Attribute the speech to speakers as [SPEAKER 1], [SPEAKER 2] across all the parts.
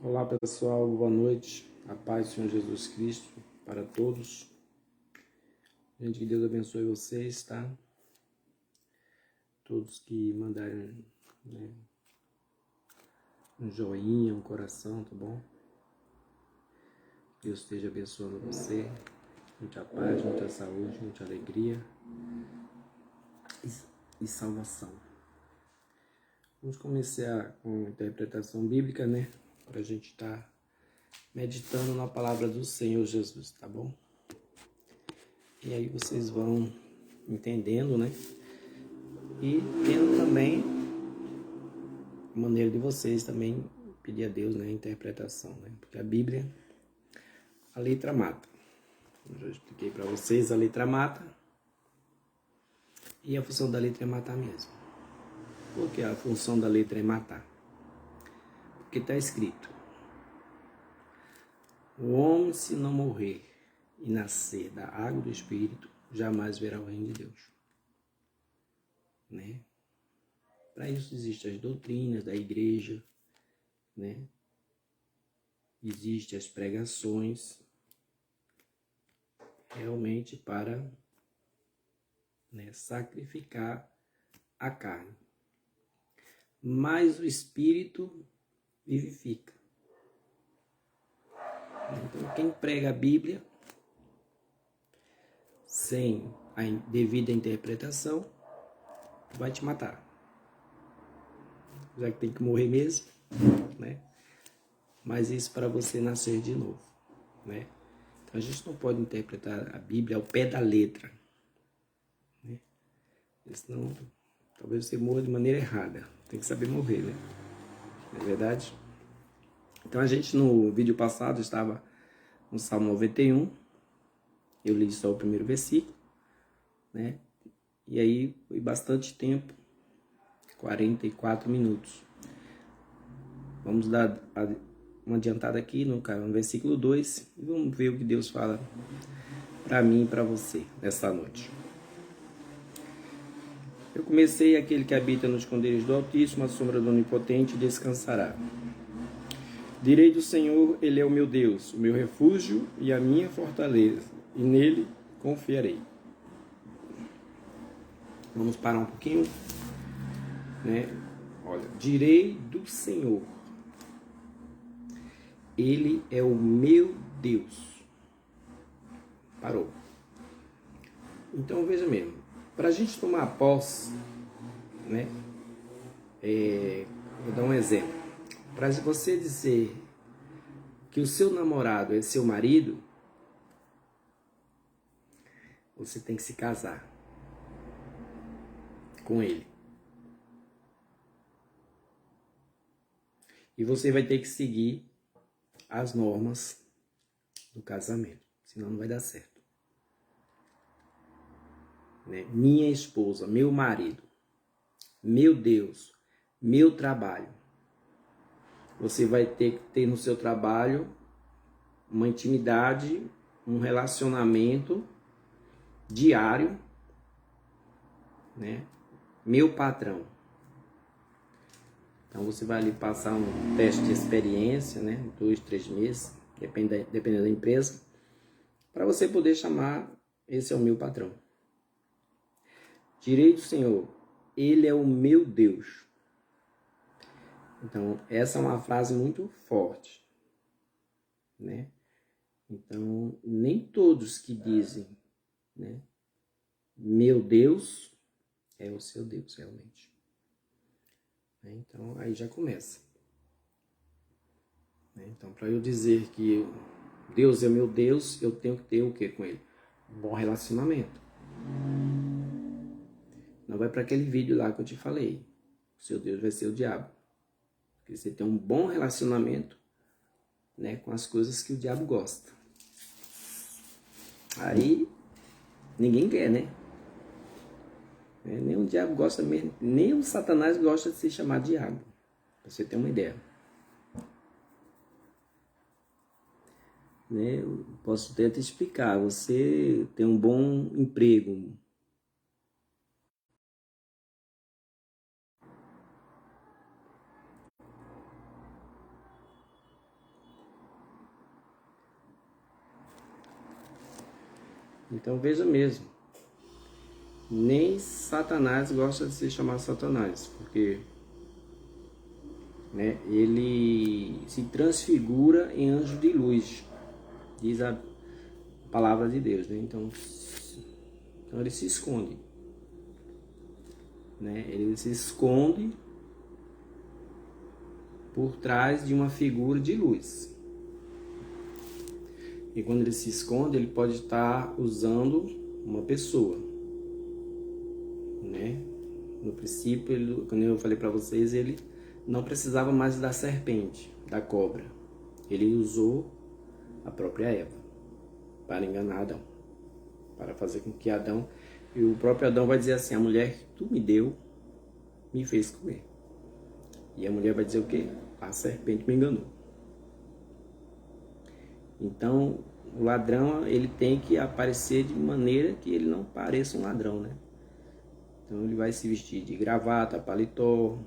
[SPEAKER 1] Olá pessoal, boa noite, a paz do Senhor Jesus Cristo para todos. Gente, que Deus abençoe vocês, tá? Todos que mandarem, né, um joinha, um coração, tá bom? Deus esteja abençoando você, muita paz, muita saúde, muita alegria e salvação. Vamos começar com a interpretação bíblica, né? Para a gente estar meditando na palavra do Senhor Jesus, tá bom? E aí vocês vão entendendo, né? E tendo também a maneira de vocês também pedir a Deus, né, a interpretação, né? Porque a Bíblia, a letra mata. Eu já expliquei para vocês, a letra mata. E a função da letra é matar mesmo. Por que a função da letra é matar? Porque está escrito: o homem, se não morrer e nascer da água do Espírito, jamais verá o reino de Deus. Né? Para isso existem as doutrinas da igreja, né? Existem as pregações, realmente para, né, sacrificar a carne. Mas o Espírito vivifica. Então, quem prega a Bíblia sem a devida interpretação vai te matar. Já que tem que morrer mesmo, né? Mas isso para você nascer de novo, né? Então a gente não pode interpretar a Bíblia ao pé da letra, né? Senão talvez você morra de maneira errada. Tem que saber morrer, né? Não é verdade? Então a gente no vídeo passado estava no Salmo 91. Eu li só o primeiro versículo, né? E aí foi bastante tempo, 44 minutos. Vamos dar uma adiantada aqui no versículo 2 e vamos ver o que Deus fala para mim e para você nesta noite. Eu comecei: aquele que habita no esconderijo do Altíssimo, a sombra do Onipotente descansará. Direi do Senhor, Ele é o meu Deus, o meu refúgio e a minha fortaleza, e nele confiarei. Vamos parar um pouquinho, né? Olha, direi do Senhor, Ele é o meu Deus. Parou. Então veja mesmo, para a gente tomar posse, né? Vou dar um exemplo. Para você dizer que o seu namorado é seu marido, você tem que se casar com ele. E você vai ter que seguir as normas do casamento, senão não vai dar certo. Né? Minha esposa, meu marido, meu Deus, meu trabalho. Você vai ter que ter no seu trabalho uma intimidade, um relacionamento diário, né? Meu patrão. Então você vai ali passar um teste de experiência, né? 2, 3 meses, dependendo da empresa, para você poder chamar: esse é o meu patrão. Direi do Senhor, Ele é o meu Deus. Então essa é uma frase muito forte, né? Então nem todos que dizem, né, meu Deus é o seu Deus realmente. Então aí já começa. Então, para eu dizer que Deus é meu Deus, eu tenho que ter o que com Ele? Um bom relacionamento. Não vai para aquele vídeo lá que eu te falei. O seu Deus vai ser o diabo. Porque você tem um bom relacionamento, né, com as coisas que o diabo gosta. Aí ninguém quer, né? Nem o diabo gosta mesmo, nem o Satanás gosta de ser chamado diabo. Pra você ter uma ideia. Né? Eu posso até te explicar. Você tem um bom emprego, Então veja mesmo, nem Satanás gosta de se chamar Satanás, porque né, ele se transfigura em anjo de luz, diz a palavra de Deus, né? Então ele se esconde, né? Ele se esconde por trás de uma figura de luz. E quando ele se esconde, ele pode estar usando uma pessoa, né? No princípio, quando eu falei para vocês, ele não precisava mais da serpente, da cobra. Ele usou a própria Eva para enganar Adão, para fazer com que Adão, e o próprio Adão vai dizer assim: a mulher que tu me deu, me fez comer. E a mulher vai dizer o quê? A serpente me enganou. Então, o ladrão, ele tem que aparecer de maneira que ele não pareça um ladrão, né? Então, ele vai se vestir de gravata, paletó,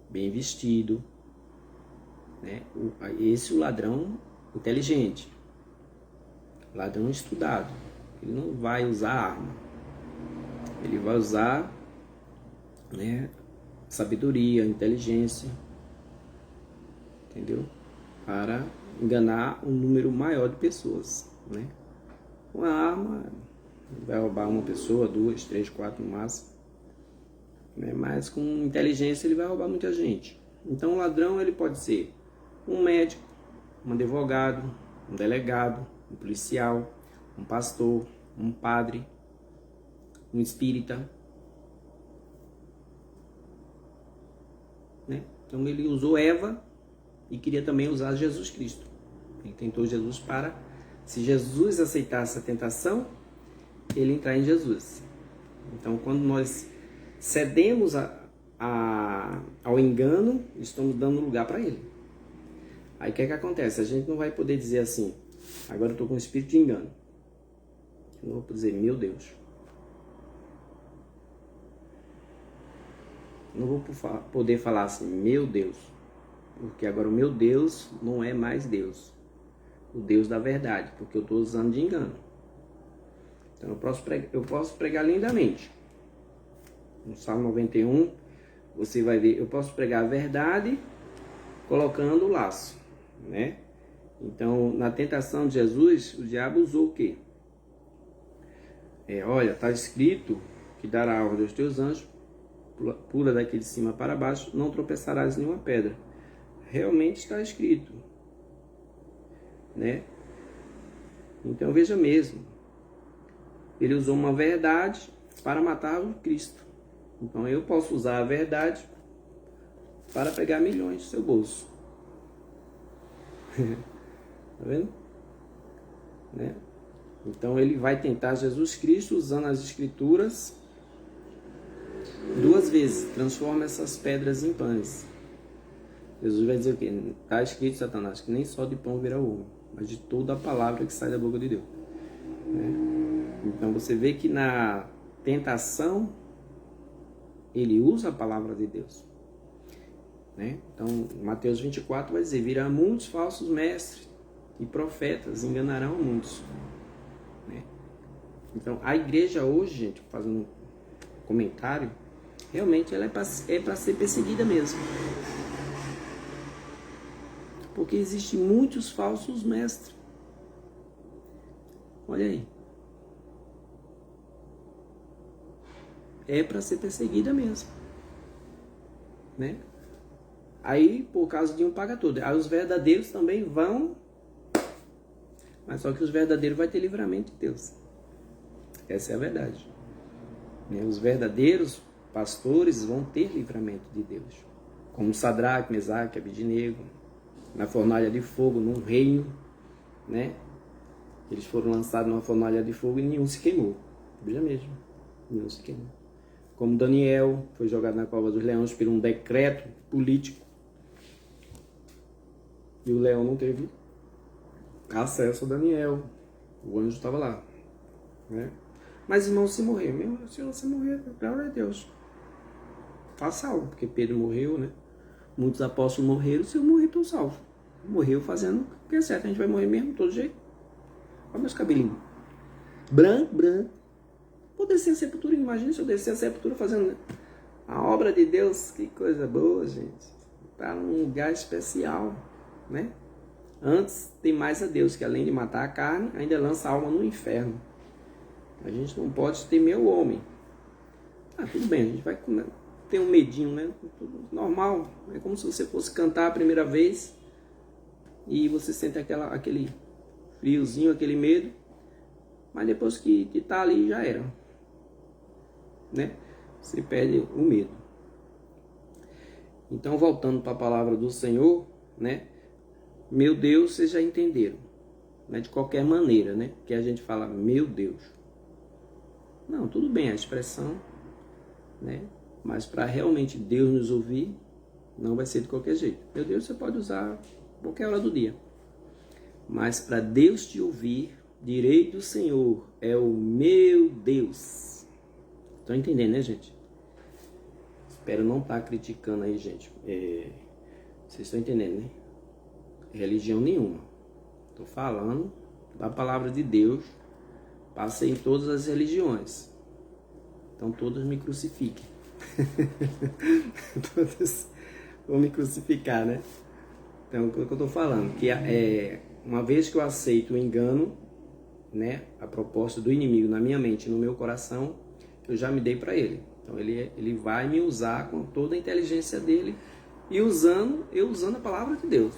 [SPEAKER 1] bem vestido, né? Esse é o ladrão inteligente, ladrão estudado. Ele não vai usar arma, ele vai usar, né, sabedoria, inteligência, entendeu? Para enganar um número maior de pessoas, né? Com a arma, vai roubar uma pessoa, 2, 3, 4 no máximo, né? Mas com inteligência ele vai roubar muita gente. Então o ladrão, ele pode ser um médico, um advogado, um delegado, um policial, um pastor, um padre, um espírita, né? Então ele usou Eva e queria também usar Jesus Cristo. Ele tentou Jesus para, se Jesus aceitasse a tentação, ele entrar em Jesus. Então, quando nós cedemos ao engano, estamos dando lugar para ele. Aí o que é que acontece? A gente não vai poder dizer assim: agora eu estou com um espírito de engano. Eu não vou dizer, meu Deus. Não vou poder falar assim, meu Deus. Porque agora o meu Deus não é mais Deus. O Deus da verdade, porque eu estou usando de engano. Então eu posso pregar lindamente. No Salmo 91, você vai ver, eu posso pregar a verdade colocando o laço, né? Então, na tentação de Jesus, o diabo usou o quê? Olha, está escrito que dará ordem aos teus anjos, pula daqui de cima para baixo, não tropeçarás em nenhuma pedra. Realmente está escrito, né? Então veja mesmo, ele usou uma verdade para matar o Cristo. Então eu posso usar a verdade para pegar milhões do seu bolso. Tá vendo? Né? Então ele vai tentar Jesus Cristo usando as escrituras 2 vezes. Transforma essas pedras em pães. Jesus vai dizer o quê? Está escrito, Satanás, que nem só de pão virá o homem, mas de toda a palavra que sai da boca de Deus. Né? Então você vê que na tentação ele usa a palavra de Deus. Né? Então Mateus 24 vai dizer: virá muitos falsos mestres e profetas, enganarão muitos. Né? Então a igreja hoje, gente, fazendo um comentário, realmente ela é para ser perseguida mesmo. Porque existem muitos falsos mestres. Olha aí. É para ser perseguida mesmo. Né? Aí, por causa de um paga tudo. Aí os verdadeiros também vão. Mas só que os verdadeiros vão ter livramento de Deus. Essa é a verdade. Né? Os verdadeiros pastores vão ter livramento de Deus. Como Sadraque, Mesaque, Abednego. Na fornalha de fogo, num reino, né? Eles foram lançados numa fornalha de fogo e nenhum se queimou. Veja mesmo, nenhum se queimou. Como Daniel foi jogado na cova dos leões por um decreto político. E o leão não teve acesso a Daniel. O anjo estava lá. Né? Mas irmão, se morrer, se você morrer, glória a Deus. Faça algo, porque Pedro morreu, né? Muitos apóstolos morreram, se eu morrer, estou salvo. Morreu fazendo o que é certo, a gente vai morrer mesmo, de todo jeito. Olha meus cabelinhos. Branco, branco. Vou descer a sepultura, imagina se eu descer a sepultura fazendo a obra de Deus. Que coisa boa, gente. Está num lugar especial, né? Antes tem mais a Deus, que além de matar a carne, ainda lança a alma no inferno. A gente não pode temer o homem. Tudo bem, a gente vai ter um medinho, né? Tudo normal. É como se você fosse cantar a primeira vez e você sente aquele friozinho, aquele medo. Mas depois que tá ali, já era. Né? Você perde o medo. Então, voltando para a palavra do Senhor, né? Meu Deus, vocês já entenderam. Né? De qualquer maneira, né? Que a gente fala, meu Deus. Não, tudo bem, a expressão, né? Mas para realmente Deus nos ouvir, não vai ser de qualquer jeito. Meu Deus, você pode usar qualquer hora do dia. Mas para Deus te ouvir, direito do Senhor é o meu Deus. Estão entendendo, né, gente? Espero não estar criticando aí, gente. Vocês estão entendendo, né? Religião nenhuma. Estou falando da palavra de Deus. Passei em todas as religiões. Então todas me crucifiquem. Todas vão me crucificar, né? Então o que eu estou falando? Que uma vez que eu aceito o engano, né? A proposta do inimigo na minha mente e no meu coração, eu já me dei para ele. Então ele vai me usar com toda a inteligência dele e eu usando a palavra de Deus.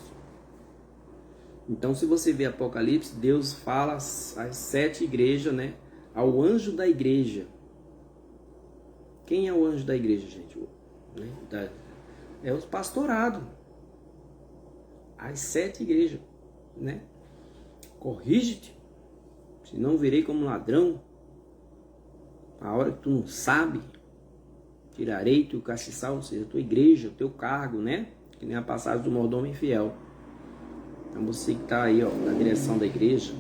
[SPEAKER 1] Então, se você vê Apocalipse, Deus fala às 7 igrejas, né? Ao anjo da igreja. Quem é o anjo da igreja, gente? É os pastorados. As 7 igrejas, né? Corrige-te, senão virei como ladrão. A hora que tu não sabe, tirarei teu castiçal, ou seja, a tua igreja, o teu cargo, né? Que nem a passagem do mordomo infiel. Então você que está aí, ó, na direção da igreja,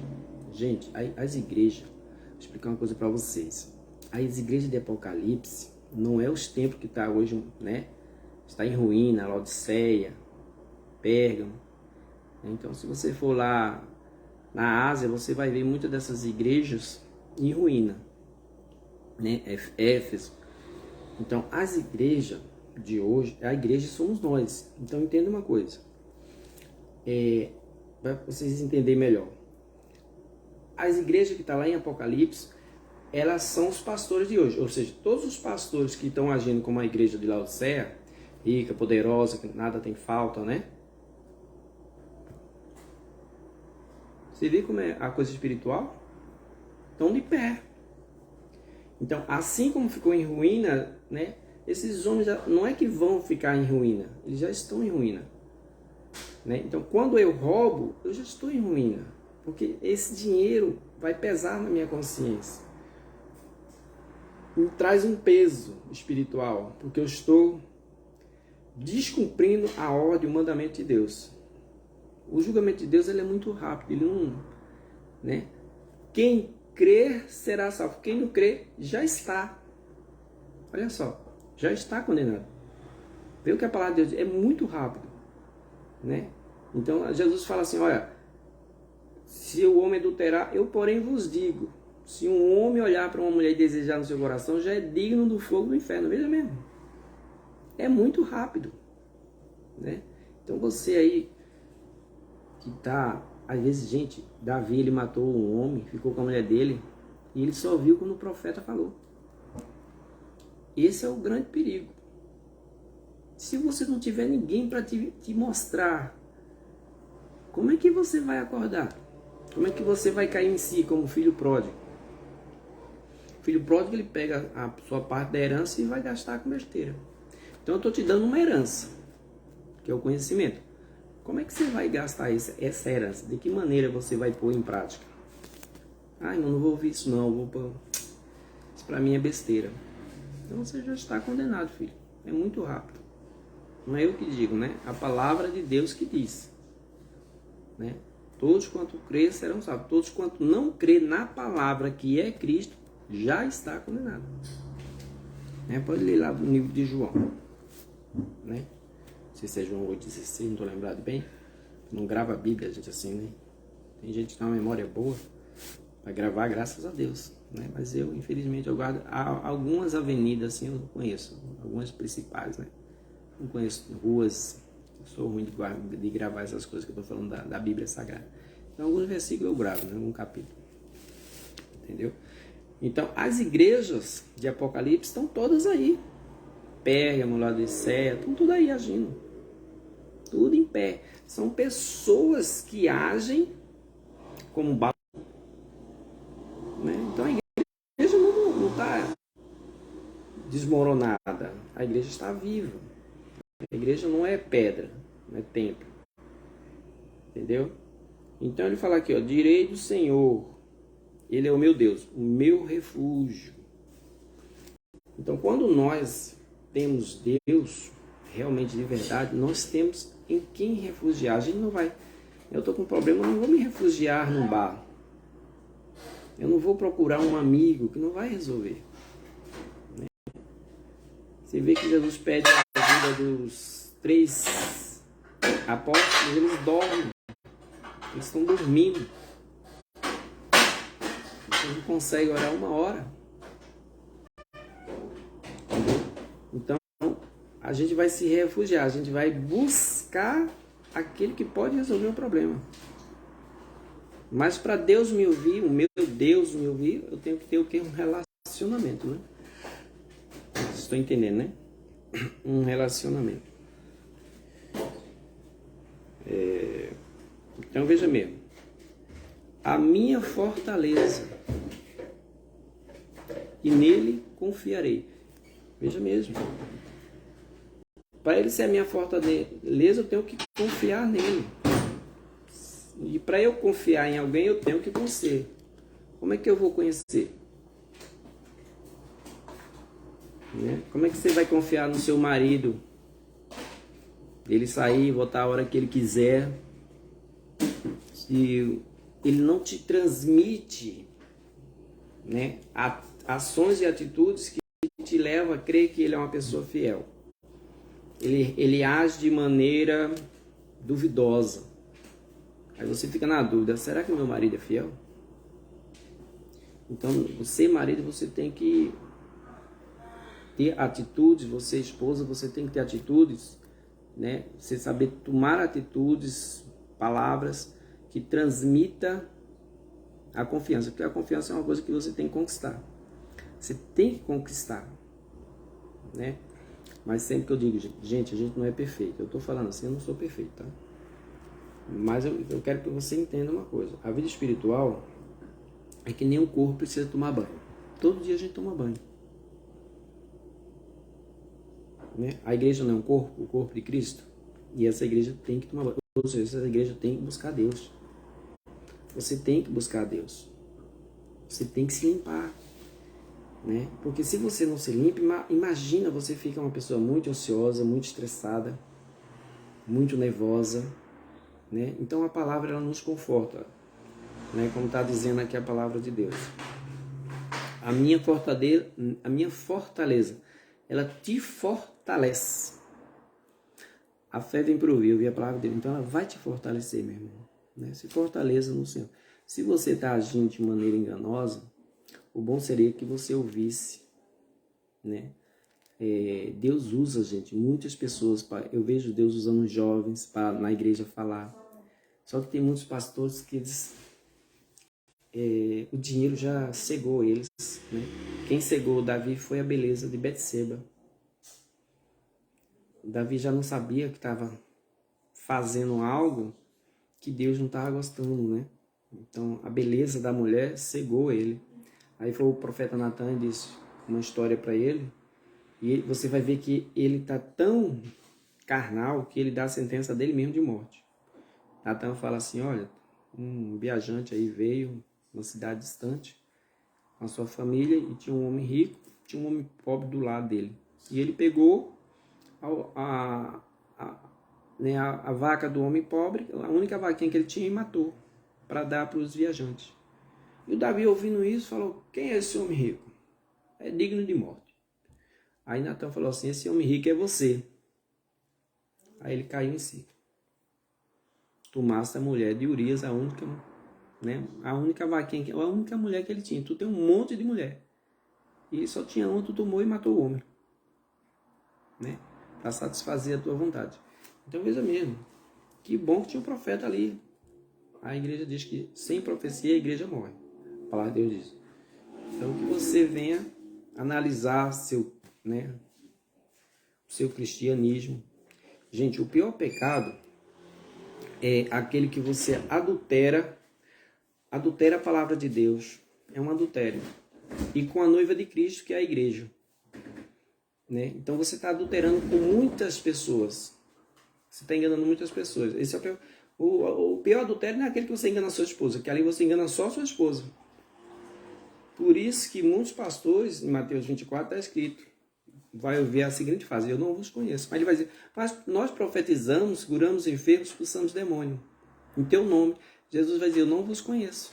[SPEAKER 1] gente, as igrejas, vou explicar uma coisa para vocês. As igrejas de Apocalipse não é os templos que está hoje, né? Está em ruína, Laodiceia, Pérgamo. Então, se você for lá na Ásia, você vai ver muitas dessas igrejas em ruína, né? Éfeso. Então, as igrejas de hoje, a igreja somos nós. Então, entenda uma coisa. Para vocês entenderem melhor. As igrejas que estão lá em Apocalipse, elas são os pastores de hoje. Ou seja, todos os pastores que estão agindo como a igreja de Laodiceia, rica, poderosa, que nada tem falta, né? Você vê como é a coisa espiritual? Estão de pé. Então, assim como ficou em ruína, né? Esses homens não é que vão ficar em ruína, eles já estão em ruína. Né? Então, quando eu roubo, eu já estou em ruína, porque esse dinheiro vai pesar na minha consciência. Me traz um peso espiritual, porque eu estou descumprindo a ordem, o mandamento de Deus. O julgamento de Deus ele é muito rápido, ele não, né? Quem crer será salvo, quem não crer já está. Olha só, já está condenado. Vê o que a palavra de Deus é muito rápido. Né? Então Jesus fala assim, olha, se o homem adulterar, eu porém vos digo, se um homem olhar para uma mulher e desejar no seu coração, já é digno do fogo do inferno. Veja mesmo, é muito rápido, né? Então você aí que tá, às vezes, gente, Davi ele matou um homem, ficou com a mulher dele e ele só viu quando o profeta falou. Esse é o grande perigo. Se você não tiver ninguém para te mostrar, como é que você vai acordar? Como é que você vai cair em si como filho pródigo? O filho pródigo ele pega a sua parte da herança e vai gastar com besteira. Então eu estou te dando uma herança, que é o conhecimento. Como é que você vai gastar essa herança? De que maneira você vai pôr em prática? Ai, não vou ouvir isso não, isso para mim é besteira. Então você já está condenado, filho. É muito rápido. Não é eu que digo, né? A palavra de Deus que diz. Né? Todos quanto crê serão salvos. Todos quanto não crê na palavra que é Cristo, já está condenado. Né? Pode ler lá no livro de João. Né? Não sei se é João 8,16, não estou lembrado bem. Não grava a Bíblia, gente, assim, né? Tem gente que tem uma memória boa. para gravar, graças a Deus, né? Mas eu, infelizmente, eu guardo algumas avenidas assim, eu conheço, algumas principais, né? Não conheço ruas, eu sou ruim de gravar essas coisas que eu estou falando da Bíblia Sagrada. Então, alguns versículos eu gravo, né? Um capítulo, entendeu? Então, as igrejas de Apocalipse estão todas aí. Pérgamo, Laodiceia, estão tudo aí agindo. Tudo em pé. São pessoas que agem como balão, né? Então, a igreja não está desmoronada. A igreja está viva. A igreja não é pedra, não é templo. Entendeu? Então, ele fala aqui, ó, direi do Senhor, Ele é o meu Deus, o meu refúgio. Então, quando nós temos Deus, realmente de verdade, nós temos em quem refugiar. A gente não vai... Eu estou com um problema, eu não vou me refugiar num bar. Eu não vou procurar um amigo que não vai resolver. Você vê que Jesus pede a ajuda dos 3 apóstolos, eles dormem. Eles estão dormindo. Eles não conseguem orar 1 hora. Então, a gente vai se refugiar, a gente vai buscar aquele que pode resolver o problema. Mas para Deus me ouvir, o meu Deus me ouvir, eu tenho que ter o quê? Um relacionamento, né? Estou entendendo, né? Um relacionamento. Então veja mesmo. A minha fortaleza, e nele confiarei. Veja mesmo. Para ele ser a minha fortaleza, eu tenho que confiar nele. E para eu confiar em alguém, eu tenho que conhecer. Como é que eu vou conhecer? Né? Como é que você vai confiar no seu marido? Ele sair, voltar a hora que ele quiser. Se ele não te transmite, né, ações e atitudes que te levam a crer que ele é uma pessoa fiel. Ele age de maneira duvidosa. Aí você fica na dúvida, será que meu marido é fiel? Então, você, marido, você tem que ter atitudes, você, esposa, você tem que ter atitudes, né? Você saber tomar atitudes, palavras que transmita a confiança, porque a confiança é uma coisa que você tem que conquistar. Você tem que conquistar, né? Mas sempre que eu digo, gente, a gente não é perfeito. Eu estou falando assim, eu não sou perfeito, tá? Mas eu quero que você entenda uma coisa. A vida espiritual é que nem o corpo precisa tomar banho. Todo dia a gente toma banho. Né? A igreja não é um corpo, o corpo de Cristo. E essa igreja tem que tomar banho. Ou seja, essa igreja tem que buscar Deus. Você tem que buscar Deus. Você tem que se limpar. Né? Porque se você não se limpa, imagina, você fica uma pessoa muito ansiosa, muito estressada, muito nervosa. Né? Então a palavra ela nos conforta. Né? Como está dizendo aqui a palavra de Deus. A minha fortaleza, ela te fortalece. A fé vem por ouvir a palavra dele. Então ela vai te fortalecer, meu irmão. Né? Se fortaleça no Senhor. Se você está agindo de maneira enganosa, o bom seria que você ouvisse. Né? Deus usa, gente, muitas pessoas. Eu vejo Deus usando os jovens para na igreja falar. Só que tem muitos pastores que eles... o dinheiro já cegou eles. Né? Quem cegou Davi foi a beleza de Betseba. Davi já não sabia que estava fazendo algo que Deus não estava gostando, né? Então, a beleza da mulher cegou ele. Aí foi o profeta Natan e disse uma história para ele. E você vai ver que ele está tão carnal que ele dá a sentença dele mesmo de morte. Natan fala assim, olha, um viajante aí veio numa cidade distante com a sua família e tinha um homem rico, tinha um homem pobre do lado dele. E ele pegou a vaca do homem pobre, a única vaquinha que ele tinha, e matou para dar para os viajantes. E o Davi, ouvindo isso, falou, quem é esse homem rico? É digno de morte. Aí Natan falou assim, esse homem rico é você. Aí ele caiu em si. Tomasse a mulher de Urias, a única né? A única vaquinha, a única mulher que ele tinha. Tu tem um monte de mulher. E só tinha uma, tu tomou e matou o homem, né? Para satisfazer a tua vontade. Então veja mesmo, que bom que tinha um profeta ali. A igreja diz que sem profecia a igreja morre. A palavra de Deus diz. Então que você venha analisar seu, né, seu cristianismo. Gente, o pior pecado é aquele que você adultera a palavra de Deus. É um adultério. E com a noiva de Cristo, que é a igreja. Né? Então você está adulterando com muitas pessoas. Você está enganando muitas pessoas. Esse é o pior adultério não é aquele que você engana a sua esposa, que ali você engana só a sua esposa. Por isso que muitos pastores, em Mateus 24, está escrito, vai ouvir a seguinte frase: eu não vos conheço. Mas ele vai dizer: mas nós profetizamos, curamos enfermos, expulsamos demônio. Em teu nome. Jesus vai dizer: eu não vos conheço.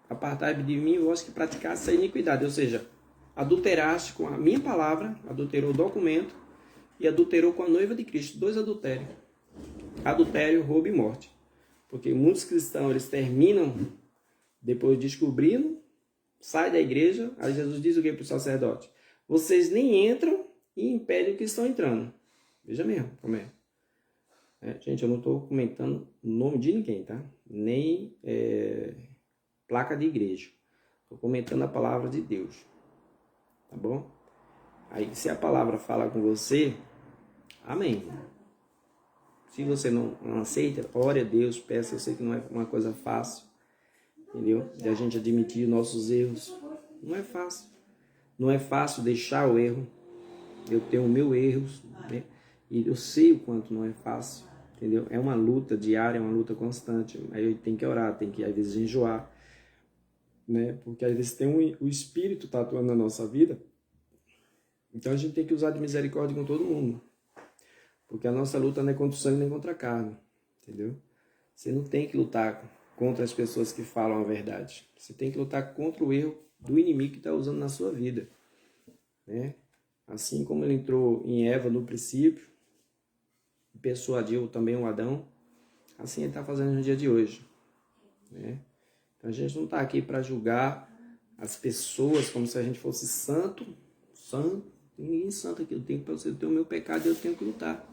[SPEAKER 1] Apartai-vos de mim, vós que praticaste a iniquidade. Ou seja, adulteraste com a minha palavra, adulterou o documento e adulterou com a noiva de Cristo. 2 adultérios. Adultério, roubo e morte. Porque muitos cristãos, eles terminam depois descobrindo, sai da igreja, aí Jesus diz o que para o sacerdote? Vocês nem entram e impedem o que estão entrando. Veja mesmo como é. Gente, eu não estou comentando o nome de ninguém, tá? Nem placa de igreja. Estou comentando a palavra de Deus. Tá bom? Aí, se a palavra fala com você, amém. Se você não aceita, ore a Deus, peça. Eu sei que não é uma coisa fácil, entendeu? De a gente admitir nossos erros. Não é fácil. Não é fácil deixar o erro. Eu tenho o meu erro, né? E eu sei o quanto não é fácil, entendeu? É uma luta diária, é uma luta constante. Aí tem que orar, tem que às vezes enjoar, né? Porque às vezes tem o Espírito tá atuando na nossa vida. Então a gente tem que usar de misericórdia com todo mundo. Porque a nossa luta não é contra o sangue nem contra a carne, entendeu? Você não tem que lutar contra as pessoas que falam a verdade. Você tem que lutar contra o erro do inimigo que está usando na sua vida, né? Assim como ele entrou em Eva no princípio, persuadiu também o Adão, assim ele está fazendo no dia de hoje, né? Então a gente não está aqui para julgar as pessoas como se a gente fosse santo. Tem ninguém santo aqui. Eu tenho para você ter o meu pecado e eu tenho que lutar.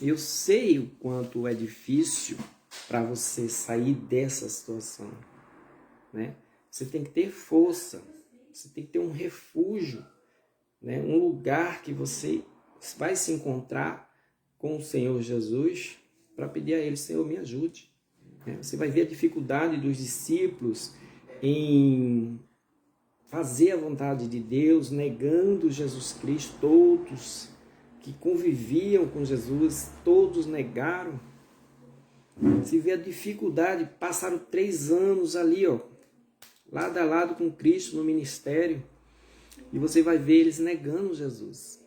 [SPEAKER 1] Eu sei o quanto é difícil para você sair dessa situação, né? Você tem que ter força, você tem que ter um refúgio, né? Um lugar que você vai se encontrar com o Senhor Jesus para pedir a Ele: Senhor, me ajude. Você vai ver a dificuldade dos discípulos em fazer a vontade de Deus, negando Jesus Cristo. Todos que conviviam com Jesus, todos negaram. Se vê a dificuldade, passaram 3 anos ali, ó, lado a lado com Cristo no ministério, e você vai ver eles negando Jesus,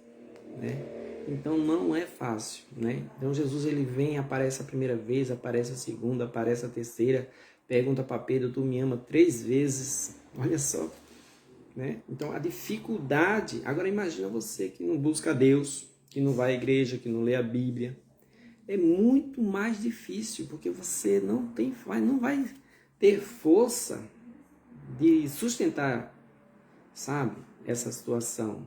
[SPEAKER 1] né? Então não é fácil, né? Então Jesus, ele vem, aparece a primeira vez, aparece a segunda, aparece a terceira, pergunta para Pedro: tu me ama 3 vezes? Olha só, né? Então a dificuldade. Agora imagina você que não busca Deus, que não vai à igreja, que não lê a Bíblia. É muito mais difícil, porque você não vai ter força de sustentar, sabe, essa situação,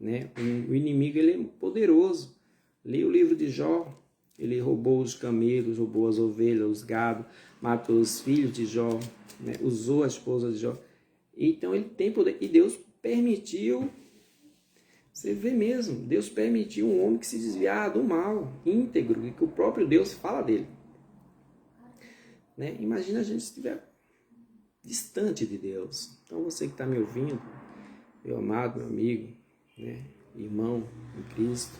[SPEAKER 1] né? O inimigo, ele é poderoso. Leia o livro de Jó. Ele roubou os camelos, roubou as ovelhas, os gados, matou os filhos de Jó, né? Usou a esposa de Jó. Então ele tem poder. E Deus permitiu. Você vê mesmo, Deus permitiu um homem que se desviar do mal, íntegro, e que o próprio Deus fala dele, né? Imagina a gente estiver distante de Deus. Então você que está me ouvindo, meu amado, meu amigo, né? Irmão em Cristo,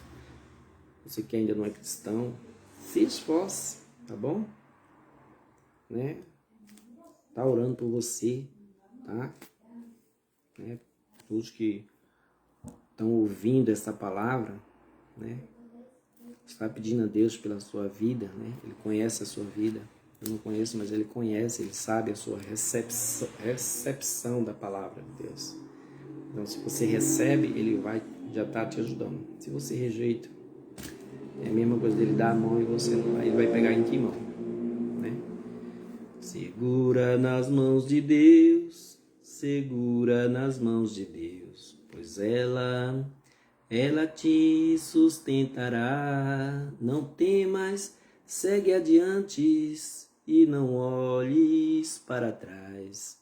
[SPEAKER 1] você que ainda não é cristão, se esforce, tá bom? Né? Tá orando por você, tá? Né? Todos que estão ouvindo essa palavra, né? Está pedindo a Deus pela sua vida, né? Ele conhece a sua vida. Eu não conheço, mas Ele conhece, Ele sabe a sua recepção da palavra de Deus. Então, se você recebe, Ele vai já estar te ajudando. Se você rejeita, é a mesma coisa dele dar a mão e você não vai. Ele vai pegar em que mão, né? Segura nas mãos de Deus, segura nas mãos de Deus, pois ela te sustentará. Não temas, segue adiante e não olhes para trás,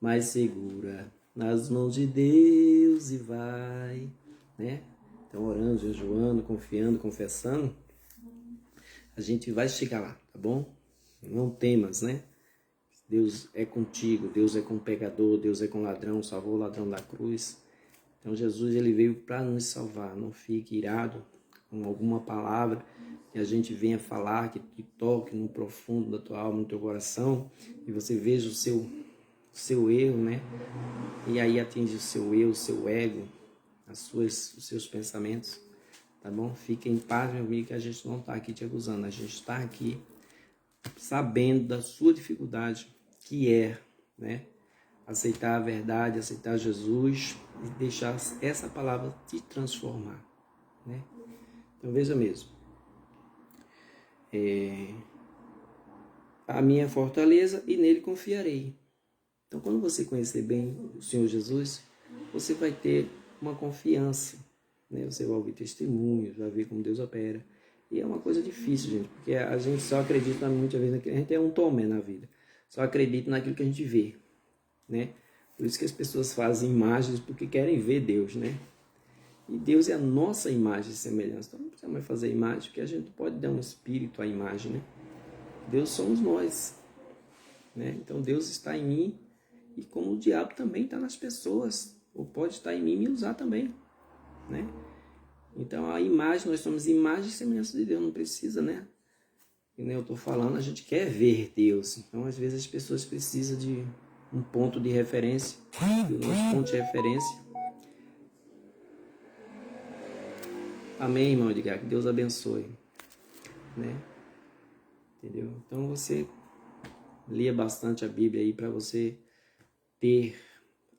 [SPEAKER 1] mas segura nas mãos de Deus e vai, né? Então, orando, jejuando, confiando, confessando, a gente vai chegar lá, tá bom? Não temas, né? Deus é contigo, Deus é com o pecador, Deus é com o ladrão, salvou o ladrão da cruz. Então Jesus, ele veio para nos salvar. Não fique irado com alguma palavra que a gente venha falar, que te toque no profundo da tua alma, no teu coração, e você veja o seu erro, né? E aí atinge o seu eu, o seu ego, os seus pensamentos, tá bom? Fique em paz, meu amigo, que a gente não está aqui te acusando, a gente está aqui sabendo da sua dificuldade, que é, né, aceitar a verdade, aceitar Jesus e deixar essa palavra te transformar, né? Então veja mesmo, a minha fortaleza e nele confiarei. Então quando você conhecer bem o Senhor Jesus, você vai ter uma confiança, né? Você vai ouvir testemunhos, vai ver como Deus opera. E é uma coisa difícil, gente, porque a gente só acredita muitas vezes naquilo. A gente é um Tomé na vida. Só acredita naquilo que a gente vê, né? Por isso que as pessoas fazem imagens porque querem ver Deus, né? E Deus é a nossa imagem e semelhança. Então não precisa mais fazer imagem, porque a gente pode dar um espírito à imagem, né? Deus somos nós, né? Então Deus está em mim e como o diabo também está nas pessoas, ou pode estar em mim e me usar também, né? Então a imagem, nós somos imagem e semelhança de Deus, não precisa, né? E nem eu estou falando, a gente quer ver Deus. Então às vezes as pessoas precisam de um ponto de referência. E o nosso ponto de referência. Amém, irmão Edgar? Que Deus abençoe, né? Entendeu? Então você leia bastante a Bíblia aí para você ter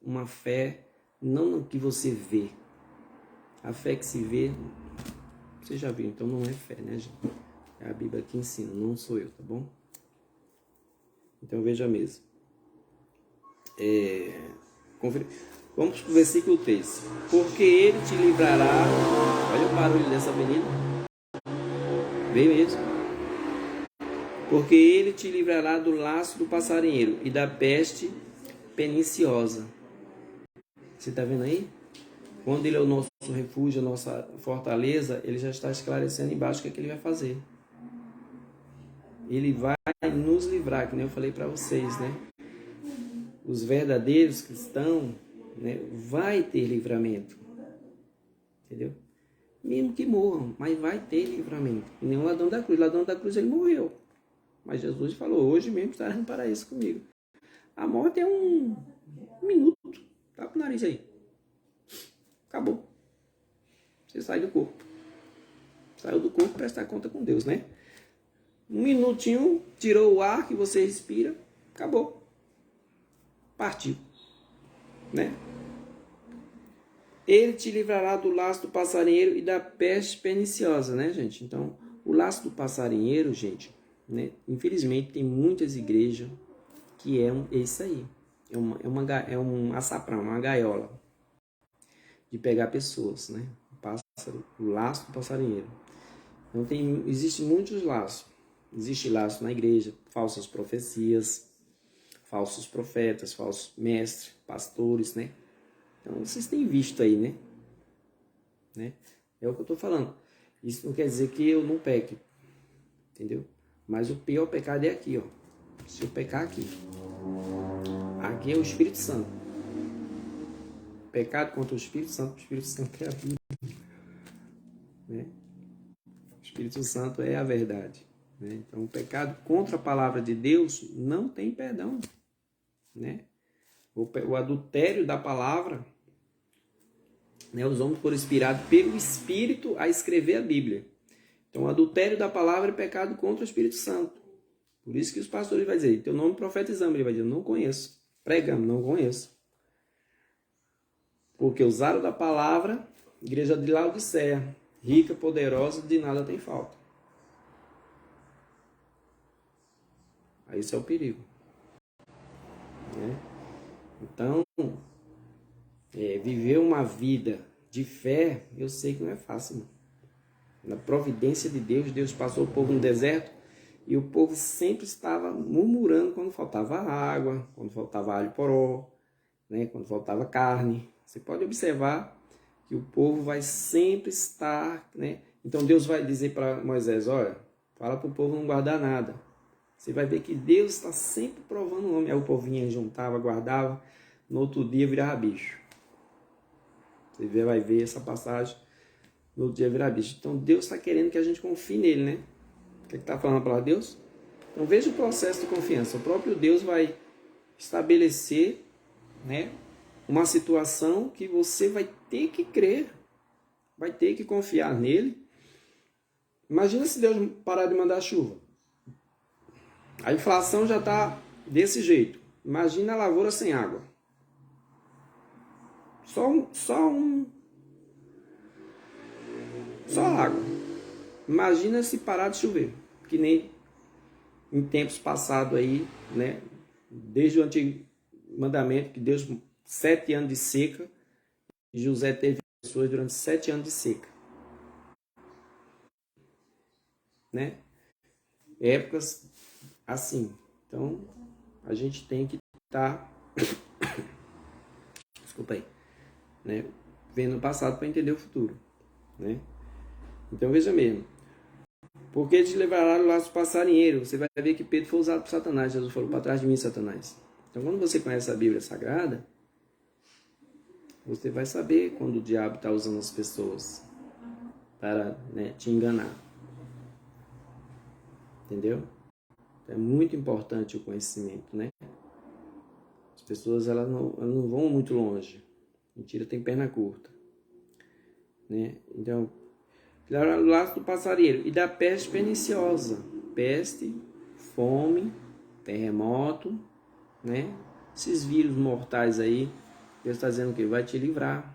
[SPEAKER 1] uma fé, não no que você vê. A fé que se vê, você já viu, então não é fé, né, gente? É a Bíblia que ensina, não sou eu, tá bom? Então veja mesmo. Vamos para o versículo 3. Porque ele te livrará. Olha o barulho dessa avenida. Vem mesmo. Porque ele te livrará do laço do passarinheiro e da peste perniciosa. Você está vendo aí? Quando ele é o nosso refúgio, a nossa fortaleza, ele já está esclarecendo embaixo o que é que ele vai fazer. Ele vai nos livrar, que nem eu falei para vocês, né? Os verdadeiros cristãos, né, vai ter livramento. Entendeu? Mesmo que morram, mas vai ter livramento. E nem o ladrão da cruz. O ladrão da cruz, ele morreu. Mas Jesus falou, hoje mesmo estará no paraíso comigo. A morte é um minuto. Tá com o nariz aí. Acabou. Você sai do corpo. Saiu do corpo, prestar conta com Deus, né? Um minutinho, tirou o ar que você respira, acabou. Partiu. Né? Ele te livrará do laço do passarinheiro e da peste perniciosa, né, gente? Então, o laço do passarinheiro, gente, né? Infelizmente, tem muitas igrejas que é isso aí. É um açaprão, uma gaiola de pegar pessoas, né? O laço do passarinheiro. Então, existem muitos laços. Existe laço na igreja, falsas profecias, falsos profetas, falsos mestres, pastores, né? Então, vocês têm visto aí, né? É o que eu estou falando. Isso não quer dizer que eu não peque, entendeu? Mas o pior pecado é aqui, ó. Se eu pecar aqui é o Espírito Santo. Pecado contra o Espírito Santo é a vida, né? O Espírito Santo é a verdade, né? Então, o pecado contra a palavra de Deus não tem perdão, né? O adultério da palavra, né? Os homens foram inspirados pelo Espírito a escrever a Bíblia. Então, o adultério da palavra é pecado contra o Espírito Santo. Por isso que os pastores vão dizer, teu nome profetizamos, ele vai dizer, não conheço. Pregamos, não conheço. Porque usaram da palavra, igreja de Laodiceia, rica, poderosa, de nada tem falta. Aí esse é o perigo. Então, viver uma vida de fé, eu sei que não é fácil, não. Na providência de Deus, Deus passou o povo no deserto e o povo sempre estava murmurando quando faltava água, quando faltava alho poró, né, quando faltava carne. Você pode observar que o povo vai sempre estar, né? Então Deus vai dizer para Moisés, olha, fala para o povo não guardar nada. Você vai ver que Deus está sempre provando o homem. Aí o povinho juntava, guardava, no outro dia virava bicho. Você vai ver essa passagem, no outro dia virava bicho. Então Deus está querendo que a gente confie nele, né? O que está falando a palavra de Deus? Então veja o processo de confiança. O próprio Deus vai estabelecer, né, uma situação que você vai ter que crer, vai ter que confiar nele. Imagina se Deus parar de mandar chuva. A inflação já está desse jeito. Imagina a lavoura sem água. Só água. Imagina se parar de chover. Que nem em tempos passados aí, né? Desde o antigo mandamento, que Deus, 7 anos de seca, e José teve pessoas durante 7 anos de seca. Né? Épocas assim. Então, a gente tem que estar desculpa aí, né, vendo o passado para entender o futuro, né? Então veja mesmo, porque te levará o laço passarinheiro. Você vai ver que Pedro foi usado por Satanás. Jesus falou, para trás de mim, Satanás. Então quando você conhece a Bíblia Sagrada, você vai saber quando o diabo está usando as pessoas para, né, te enganar. Entendeu? É muito importante o conhecimento, né? As pessoas elas não vão muito longe. Mentira tem perna curta, né? Então, o laço do passarinheiro e da peste perniciosa, peste, fome, terremoto, né? Esses vírus mortais aí, Deus está dizendo o quê? Vai te livrar,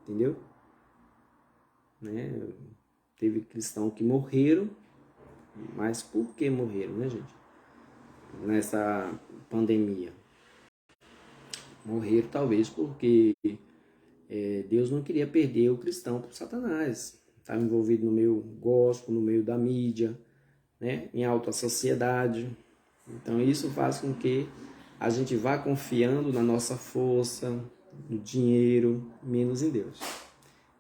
[SPEAKER 1] entendeu? Né? Teve cristãos que morreram, mas por que morreram, né, gente? Nessa pandemia. Morreram talvez porque Deus não queria perder o cristão para o Satanás. Estava envolvido no meio gospel, no meio da mídia, né? Em alta sociedade. Então isso faz com que a gente vá confiando na nossa força, no dinheiro, menos em Deus.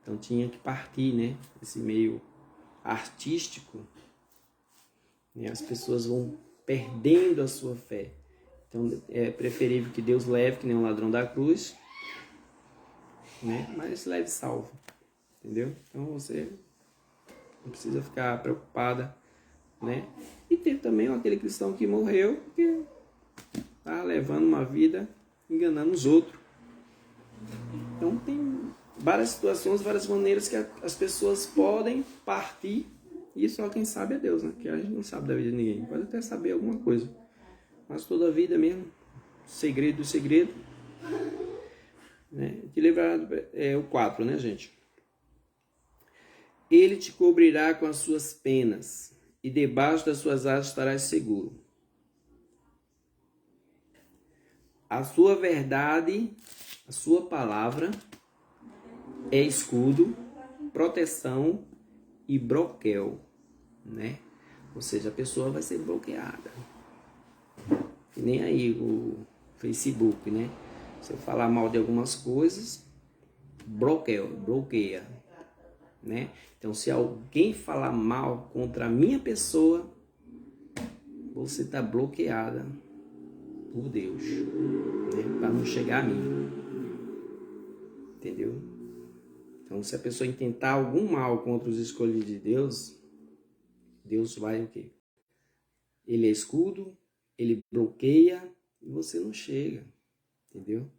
[SPEAKER 1] Então tinha que partir, né? Esse meio artístico, né? As pessoas vão perdendo a sua fé. Então é preferível que Deus leve, que nem um ladrão da cruz, né? Mas leve salvo, entendeu? Então você não precisa ficar preocupada, né? E teve também aquele cristão que morreu porque está levando uma vida enganando os outros. Então tem várias situações, várias maneiras que as pessoas podem partir, e só quem sabe é Deus, né? Que a gente não sabe da vida de ninguém, pode até saber alguma coisa, mas toda a vida mesmo, segredo do segredo, né? Te livrar o 4, né, gente? Ele te cobrirá com as suas penas, e debaixo das suas asas estarás seguro. A sua verdade, a sua palavra é escudo, proteção e broquel, né? Ou seja, a pessoa vai ser bloqueada. Que nem aí o Facebook, né? Se eu falar mal de algumas coisas, bloqueia, né? Então, se alguém falar mal contra a minha pessoa, você está bloqueada por Deus, né? Para não chegar a mim, entendeu? Então, se a pessoa intentar algum mal contra os escolhidos de Deus, Deus vai o quê? Ele é escudo, ele bloqueia e você não chega, entendeu?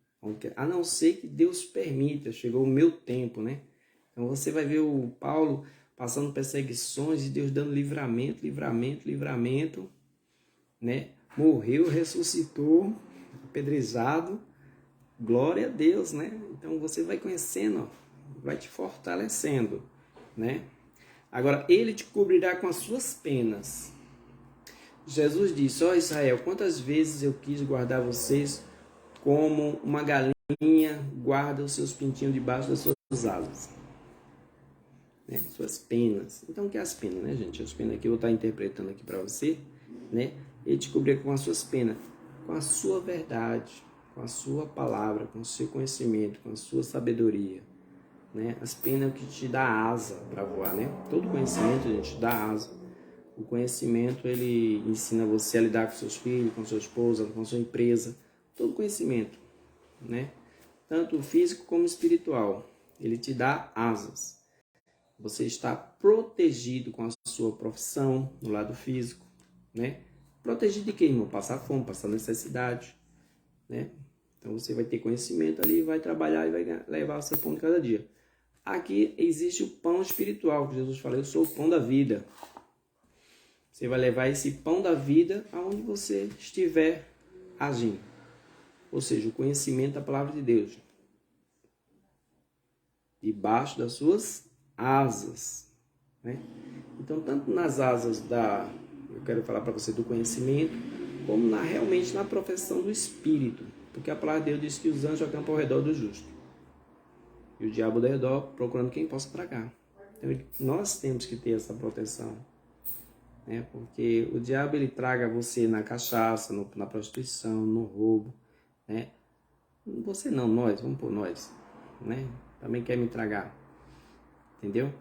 [SPEAKER 1] A não ser que Deus permita, chegou o meu tempo, né? Então você vai ver o Paulo passando perseguições e Deus dando livramento, né? Morreu, ressuscitou, apedrejado, glória a Deus, né? Então você vai conhecendo, vai te fortalecendo, né? Agora, ele te cobrirá com as suas penas. Jesus disse, ó Israel, quantas vezes eu quis guardar vocês como uma galinha guarda os seus pintinhos debaixo das suas asas, né? Suas penas. Então, o que é as penas, né, gente? As penas que eu vou estar interpretando aqui para você, né? Ele te cobrir com as suas penas, com a sua verdade, com a sua palavra, com o seu conhecimento, com a sua sabedoria, né? As penas que te dá asa para voar, né? Todo conhecimento, gente, dá asa. O conhecimento, ele ensina você a lidar com seus filhos, com sua esposa, com sua empresa. Todo conhecimento, né? Tanto físico como espiritual. Ele te dá asas. Você está protegido com a sua profissão, no lado físico, né? Protegido de quê, irmão? Passar fome, passar necessidade, né? Então você vai ter conhecimento ali, vai trabalhar e vai levar o seu pão de cada dia. Aqui existe o pão espiritual, que Jesus falou, eu sou o pão da vida. Você vai levar esse pão da vida aonde você estiver agindo. Ou seja, o conhecimento da palavra de Deus. Debaixo das suas asas, né? Então, tanto nas asas eu quero falar para você do conhecimento, como realmente na profissão do Espírito. Porque a palavra de Deus diz que os anjos acampam ao redor do justo. E o diabo ao redor procurando quem possa tragar. Então, nós temos que ter essa proteção, né? Porque o diabo, ele traga você na cachaça, na prostituição, no roubo, né? Você não, nós, vamos por nós, né? Também quer me tragar, entendeu?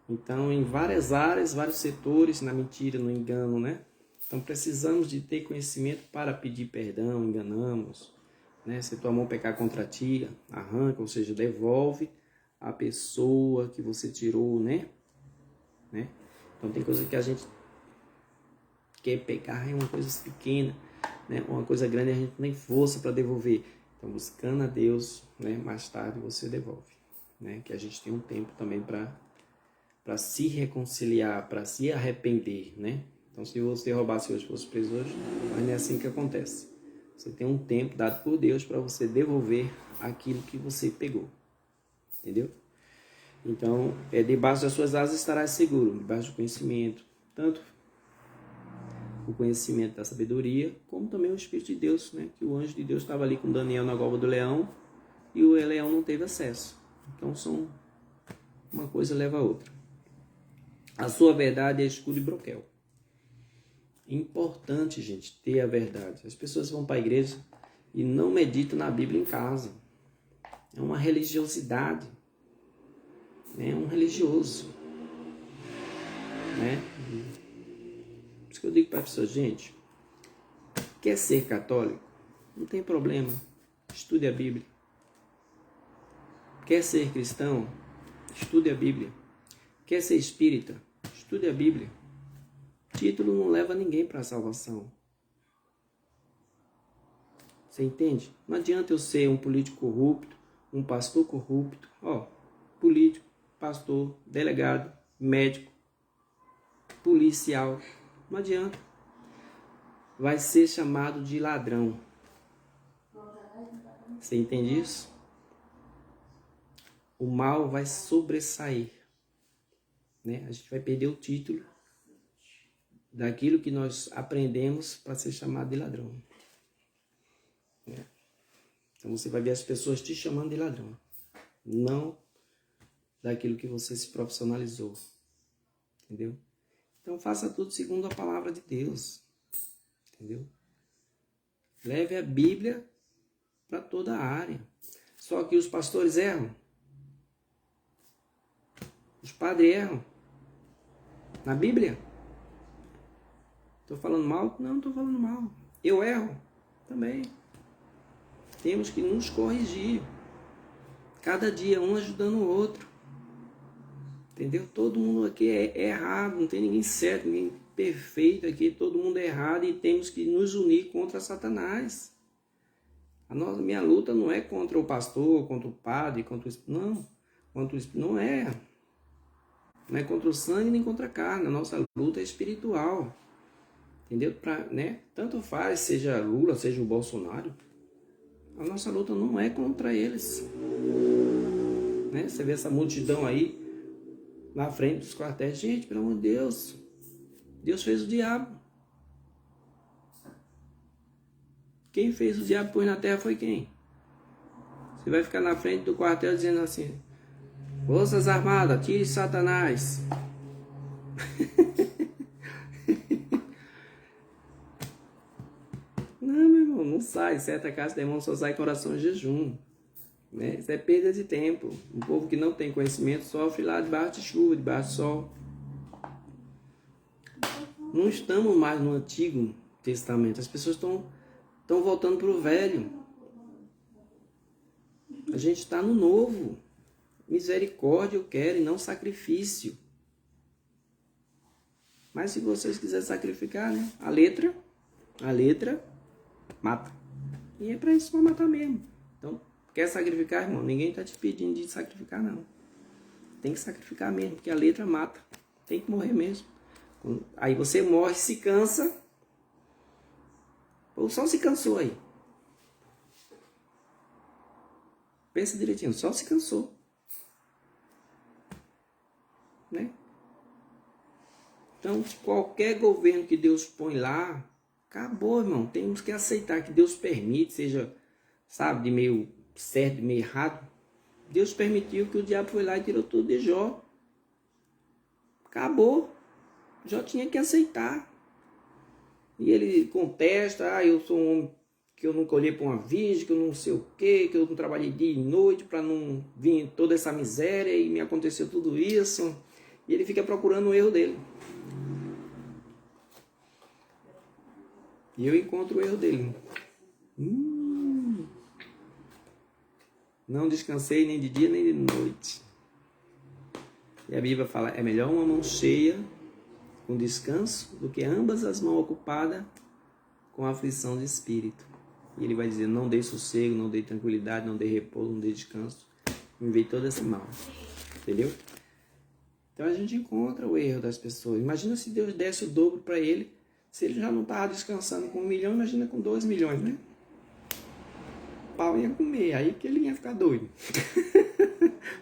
[SPEAKER 1] Então, em várias áreas, vários setores, na mentira, no engano, né? Então, precisamos de ter conhecimento para pedir perdão, enganamos, né? Se tua mão pecar contra ti, arranca, ou seja, devolve a pessoa que você tirou, né? Então, tem coisa que a gente quer pegar, é uma coisa pequena, né? Uma coisa grande a gente não tem força para devolver. Então, buscando a Deus, né? Mais tarde você devolve, né? Que a gente tem um tempo também para se reconciliar, para se arrepender, né? Então, se você roubasse hoje, fosse preso hoje, mas não é assim que acontece. Você tem um tempo dado por Deus para você devolver aquilo que você pegou, entendeu? Então, debaixo das suas asas estarás seguro, debaixo do conhecimento, tanto o conhecimento da sabedoria, como também o Espírito de Deus, né? Que o anjo de Deus estava ali com Daniel na cova do leão e o leão não teve acesso. Então, uma coisa leva a outra. A sua verdade é escudo e broquel. Importante, gente, ter a verdade. As pessoas vão para a igreja e não meditam na Bíblia em casa. É uma religiosidade. É um religioso, né? Por isso que eu digo para as pessoas, gente, quer ser católico? Não tem problema. Estude a Bíblia. Quer ser cristão? Estude a Bíblia. Quer ser espírita? Estude a Bíblia. Título não leva ninguém para a salvação. Você entende? Não adianta eu ser um político corrupto, um pastor corrupto. Político, pastor, delegado, médico, policial. Não adianta. Vai ser chamado de ladrão. Você entende isso? O mal vai sobressair, né? A gente vai perder o título daquilo que nós aprendemos para ser chamado de ladrão. Então você vai ver as pessoas te chamando de ladrão, não daquilo que você se profissionalizou, entendeu? Então faça tudo segundo a palavra de Deus, entendeu? Leve a Bíblia para toda a área. Só que os pastores erram, os padres erram na Bíblia. Estou falando mal? Não estou falando mal. Eu erro também. Temos que nos corrigir. Cada dia um ajudando o outro. Entendeu? Todo mundo aqui é errado. Não tem ninguém certo, ninguém perfeito aqui. Todo mundo é errado e temos que nos unir contra Satanás. Minha luta não é contra o pastor, contra o padre, contra o Espírito. Não. Contra o Espírito. Não é. Não é contra o sangue nem contra a carne. A nossa luta é espiritual. Entendeu? Né? Tanto faz, seja Lula, seja o Bolsonaro. A nossa luta não é contra eles. Né? Você vê essa multidão aí na frente dos quartéis. Gente, pelo amor de Deus. Deus fez o diabo. Quem fez o diabo pôs na terra foi quem? Você vai ficar na frente do quartel dizendo assim: Forças Armadas, tire Satanás. Não, meu irmão, não sai. Certa casa de demônio só sai com oração e jejum. Né? Isso é perda de tempo. Um povo que não tem conhecimento sofre lá debaixo de chuva, debaixo de sol. Não estamos mais no Antigo Testamento. As pessoas estão voltando para o Velho. A gente está no Novo. Misericórdia eu quero e não sacrifício. Mas se vocês quiserem sacrificar, né? A letra mata. E é para isso que vai matar mesmo. Então, quer sacrificar, irmão? Ninguém está te pedindo de sacrificar, não. Tem que sacrificar mesmo, porque a letra mata. Tem que morrer mesmo. Aí você morre, se cansa. Ou só se cansou aí. Pensa direitinho, só se cansou. Né? Então, qualquer governo que Deus põe lá, acabou, irmão. Temos que aceitar que Deus permite, seja, sabe, de meio certo, de meio errado. Deus permitiu que o diabo foi lá e tirou tudo de Jó. Acabou. Jó tinha que aceitar. E ele contesta: eu sou um homem que eu nunca olhei para uma virgem, que eu não sei o quê, que eu não trabalhei dia e noite para não vir toda essa miséria e me aconteceu tudo isso. E ele fica procurando o erro dele. E eu encontro o erro dele. Não descansei nem de dia nem de noite. E a Bíblia fala: é melhor uma mão cheia com descanso do que ambas as mãos ocupadas com aflição de espírito. E ele vai dizer: não dei sossego, não dei tranquilidade, não dei repouso, não dei descanso. Me veio todo esse mal. Entendeu? Então a gente encontra o erro das pessoas. Imagina se Deus desse o dobro para ele, se ele já não estava descansando com 1 milhão, imagina com 2 milhões, né? O pau ia comer, aí que ele ia ficar doido.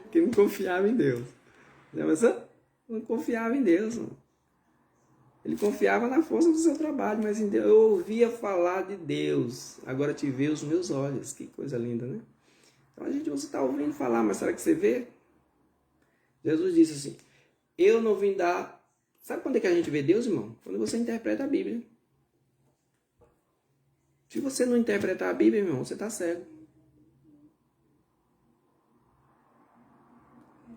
[SPEAKER 1] Porque não confiava em Deus. Não confiava em Deus, mano. Ele confiava na força do seu trabalho, mas em Deus, eu ouvia falar de Deus, agora te vê os meus olhos. Que coisa linda, né? Então você está ouvindo falar, mas será que você vê? Jesus disse assim: eu não vim dar... Sabe quando é que a gente vê Deus, irmão? Quando você interpreta a Bíblia. Se você não interpretar a Bíblia, irmão, você está cego.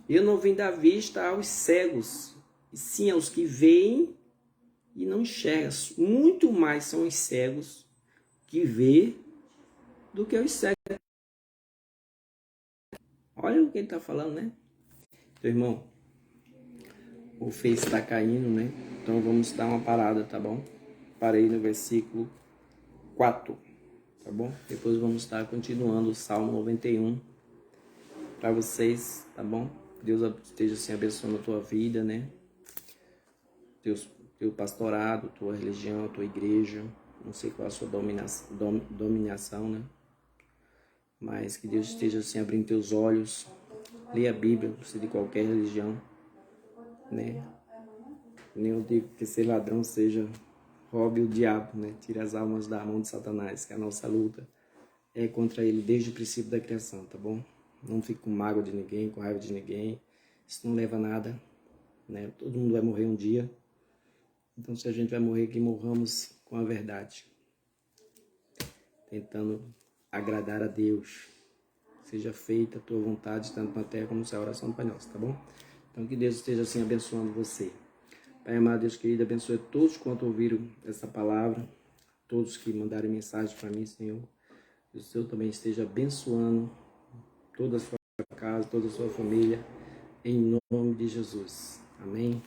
[SPEAKER 1] Eu não vim dar vista aos cegos, e sim aos que veem e não enxergam. Muito mais são os cegos que vê do que os cegos. Olha o que ele está falando, né? Então, irmão, o Face está caindo, né? Então vamos dar uma parada, tá bom? Parei no versículo 4, tá bom? Depois vamos estar continuando o Salmo 91 para vocês, tá bom? Deus esteja assim abençoando a tua vida, né? Teu pastorado, tua religião, tua igreja, não sei qual a sua dominação, né? Mas que Deus esteja assim abrindo teus olhos, leia a Bíblia, você de qualquer religião, né? Nem eu digo que ser ladrão seja roube o diabo, né? Tire as almas da mão de Satanás, que a nossa luta é contra ele desde o princípio da criação, tá bom? Não fique com mágoa de ninguém, com raiva de ninguém, isso não leva a nada, né? Todo mundo vai morrer um dia, então se a gente vai morrer, que morramos com a verdade, tentando agradar a Deus. Seja feita a tua vontade, tanto na terra como no céu. Oração do Pai Nosso, tá bom? Então que Deus esteja assim abençoando você. Pai amado, Deus querido, abençoe todos quanto ouviram essa palavra, todos que mandaram mensagem para mim, Senhor. Que o Senhor também esteja abençoando toda a sua casa, toda a sua família, em nome de Jesus. Amém.